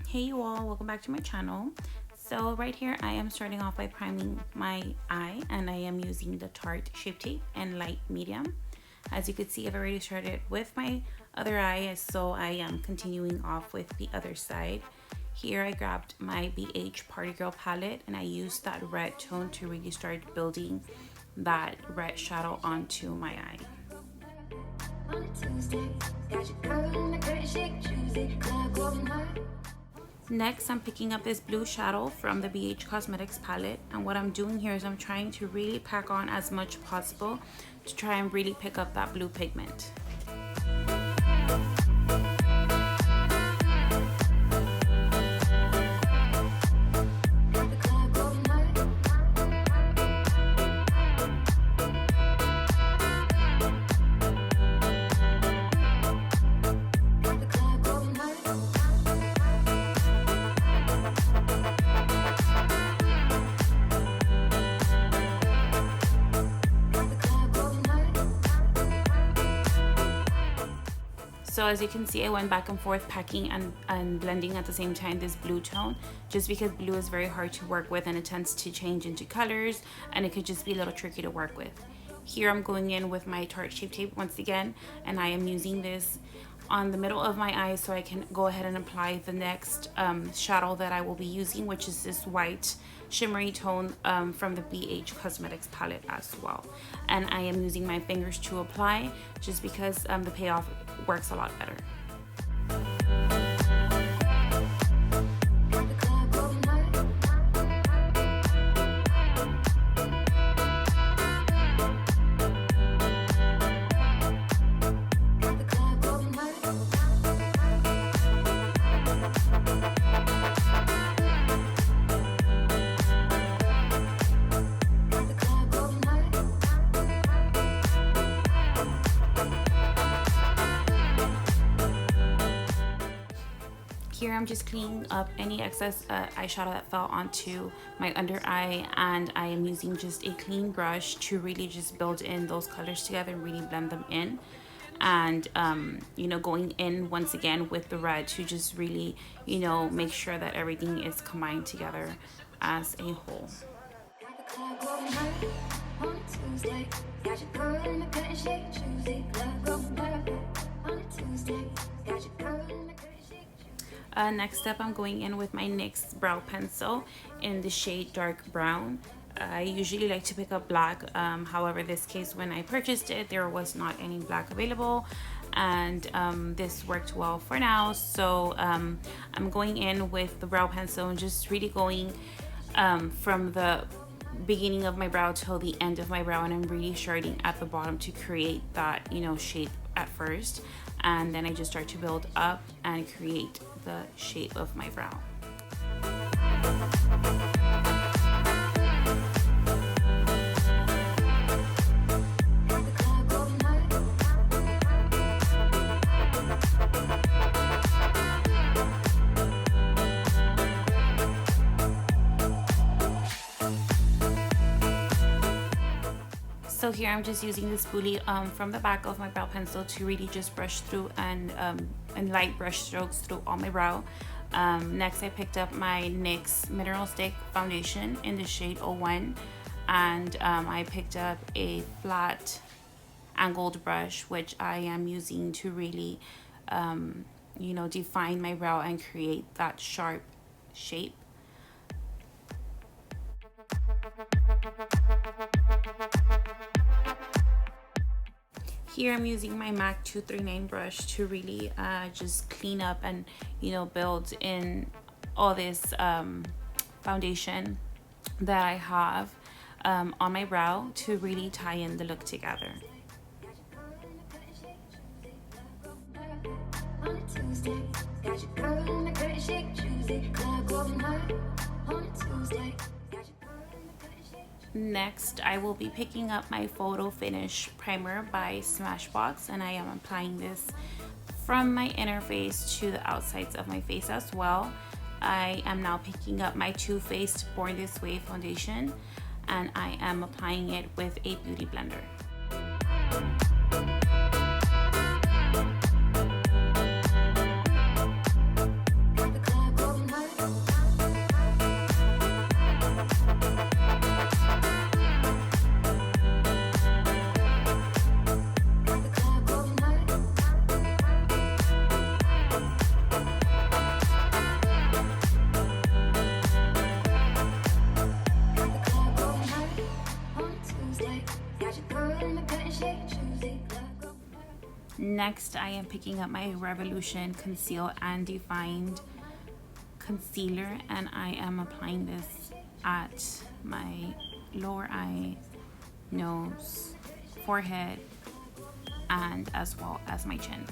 Hey you all, welcome back to my channel. So right here I am starting off by priming my eye, and I am using the Tarte Shape Tape in light medium. As you can see, I've already started with my other eye, so I am continuing off with the other side. Here I grabbed my beige Party Girl palette and I used that red tone to really start building that red shadow onto my eye. Next, I'm picking up this blue shadow from the BH Cosmetics palette, and what I'm doing here is I'm trying to really pack on as much possible to try and really pick up that blue pigment. So as you can see, I went back and forth packing and blending at the same time this blue tone, just because blue is very hard to work with and it tends to change into colors and it could just be a little tricky to work with. Here I'm going in with my Tarte Shape Tape once again, and I am using this on the middle of my eye so I can go ahead and apply the next shadow that I will be using, which is this white shimmery tone from the BH Cosmetics palette as well. And I am using my fingers to apply just because the payoff works a lot better. Here I'm just cleaning up any excess eyeshadow that fell onto my under eye, and I am using just a clean brush to really just build in those colors together and really blend them in. And you know, going in once again with the red to just really, you know, make sure that everything is combined together as a whole. Next up, I'm going in with my NYX brow pencil in the shade dark brown. I usually like to pick up black, however this case when I purchased it there was not any black available, and this worked well for now. So I'm going in with the brow pencil and just really going from the beginning of my brow till the end of my brow, and I'm really starting at the bottom to create that, you know, shape at first, and then I just start to build up and create the shape of my brow. So here I'm just using this spoolie from the back of my brow pencil to really just brush through and light brush strokes through all my brow. Next I picked up my NYX Mineral Stick Foundation in the shade 01, and I picked up a flat angled brush which I am using to really you know, define my brow and create that sharp shape. Here I'm using my MAC 239 brush to really just clean up and, you know, build in all this foundation that I have on my brow to really tie in the look together. Next, I will be picking up my Photo Finish Primer by Smashbox, and I am applying this from my inner face to the outsides of my face as well. I am now picking up my Too Faced Born This Way foundation, and I am applying it with a beauty blender. Next, I am picking up my Revolution Conceal and Defined Concealer, and I am applying this at my lower eye, nose, forehead, and as well as my chin.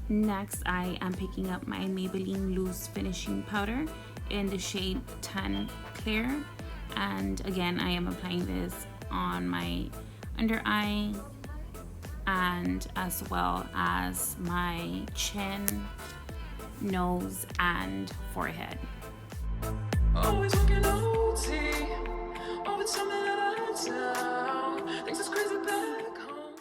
Next, I am picking up my Maybelline Loose Finishing Powder in the shade 10 Clair, and again I am applying this on my under eye and as well as my chin, nose, and forehead. Always working OT, always something that I tell. Things is crazy back home.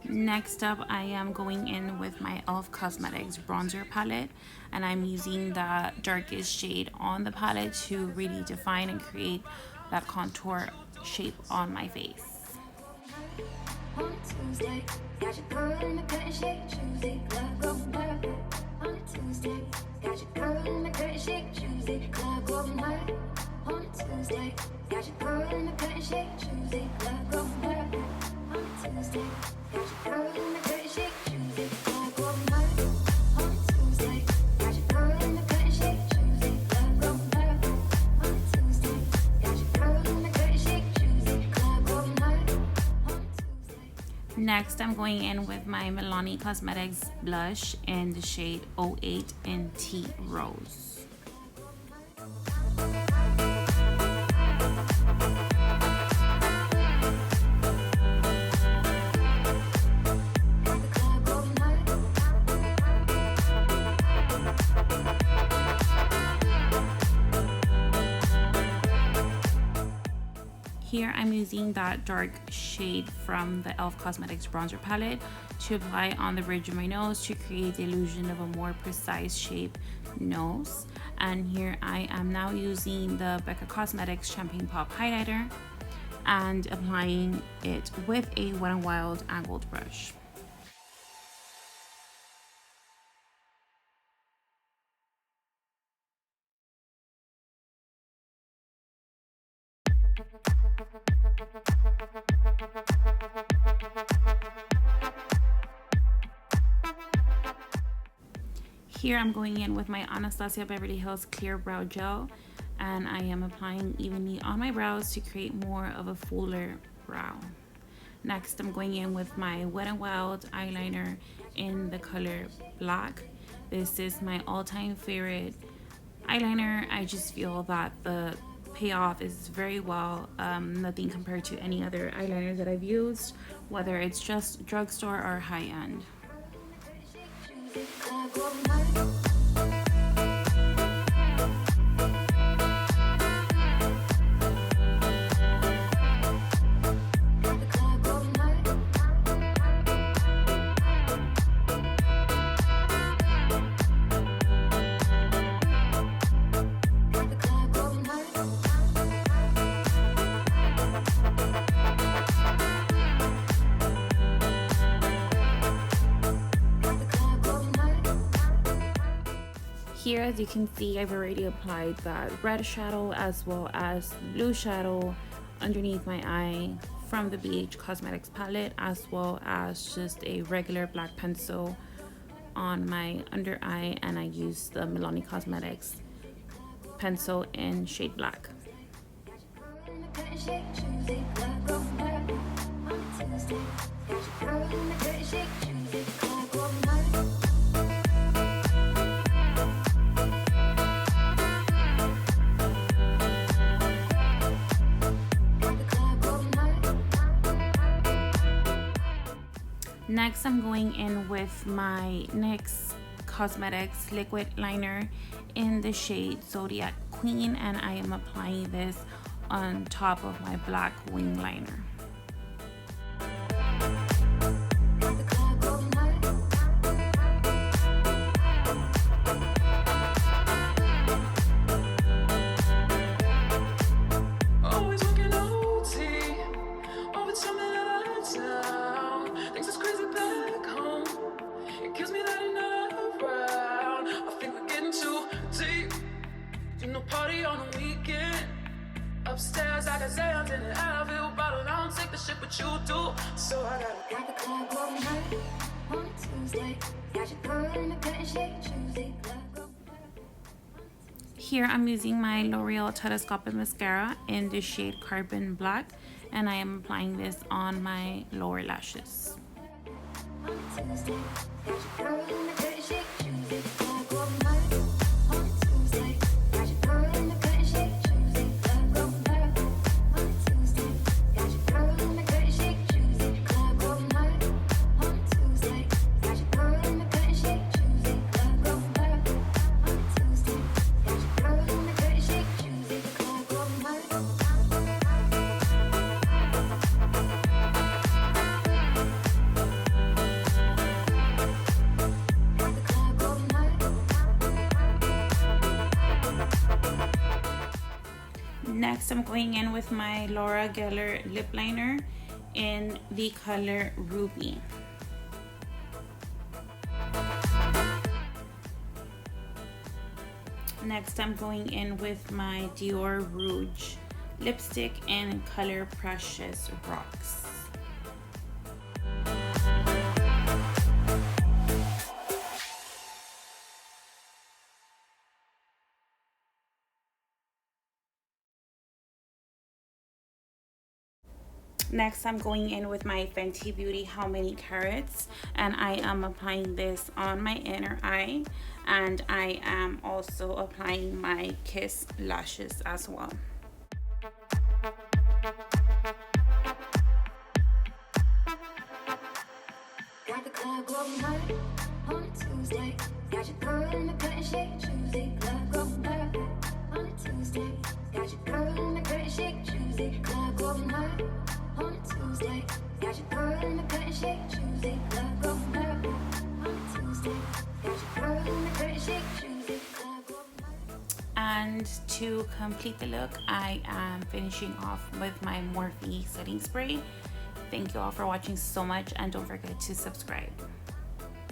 Next up, I am going in with my e.l.f. Cosmetics bronzer palette, and I'm using the darkest shade on the palette to really define and create that contour shape on my face. On a Tuesday, got your girl in the curtain shake, Tuesday, club going hard. On a Tuesday, got your girl in the curtain shake, Tuesday, club going hard. On a Tuesday, got your girl in the curtain shake, Tuesday, club going hard. On a Tuesday, got your girl in the curtain shake, Tuesday, club going hard. On a Tuesday, got your girl in the curtain shake, Tuesday, club going hard. On a Tuesday, got your girl in the curtain shake, Tuesday, club going hard. Next, I'm going in with my Milani Cosmetics blush in the shade 08 in Tea Rose. Here I'm using that dark shade from the e.l.f. Cosmetics bronzer palette to apply on the bridge of my nose to create the illusion of a more precise shape nose. And here I am now using the Becca Cosmetics Champagne Pop highlighter and applying it with a Wet n Wild angled brush. Here I'm going in with my Anastasia Beverly Hills Clear Brow Gel, and I am applying evenly on my brows to create more of a fuller brow. Next, I'm going in with my Wet n Wild eyeliner in the color Black. This is my all-time favorite eyeliner. I just feel that the payoff is very well, nothing compared to any other eyeliner that I've used, whether it's just drugstore or high-end. Here, as you can see, I've already applied that red shadow as well as blue shadow underneath my eye from the Beige Cosmetics palette, as well as just a regular black pencil on my under eye, and I used the Milani Cosmetics pencil in shade Black. Next, I'm going in with my NYX Cosmetics liquid liner in the shade Zodiac Queen, and I am applying this on top of my black wing liner. Things is crazy back home. Party on the weekend. Upstairs, I can say I'm in an Advil bottle. I don't take the shit, but you do. So I got the club going high on a Tuesday. Got your girl in the bed, shake Tuesday. Here I'm using my L'Oreal Telescopic Mascara in the shade Carbon Black, and I am applying this on my lower lashes. Next, I'm going in with my Laura Geller lip liner in the color Ruby. Next, I'm going in with my Dior Rouge lipstick in color Precious Rocks. Next, I'm going in with my Fenty Beauty How Many Carats, and I am applying this on my inner eye, and I am also applying my Kiss lashes as well. Got the club going high on a Tuesday. Got your girl in the bed, shake Tuesday. Club going high on a Tuesday. Got your girl in the bed, shake Tuesday. Club going high on a Tuesday. Got your girl in the bed, shake Tuesday. Club going high on a Tuesday. Got your girl in the bed, shake Tuesday. Club going high. And to complete the look, I am finishing off with my Morphe setting spray. Thank you all for watching so much, and don't forget to subscribe.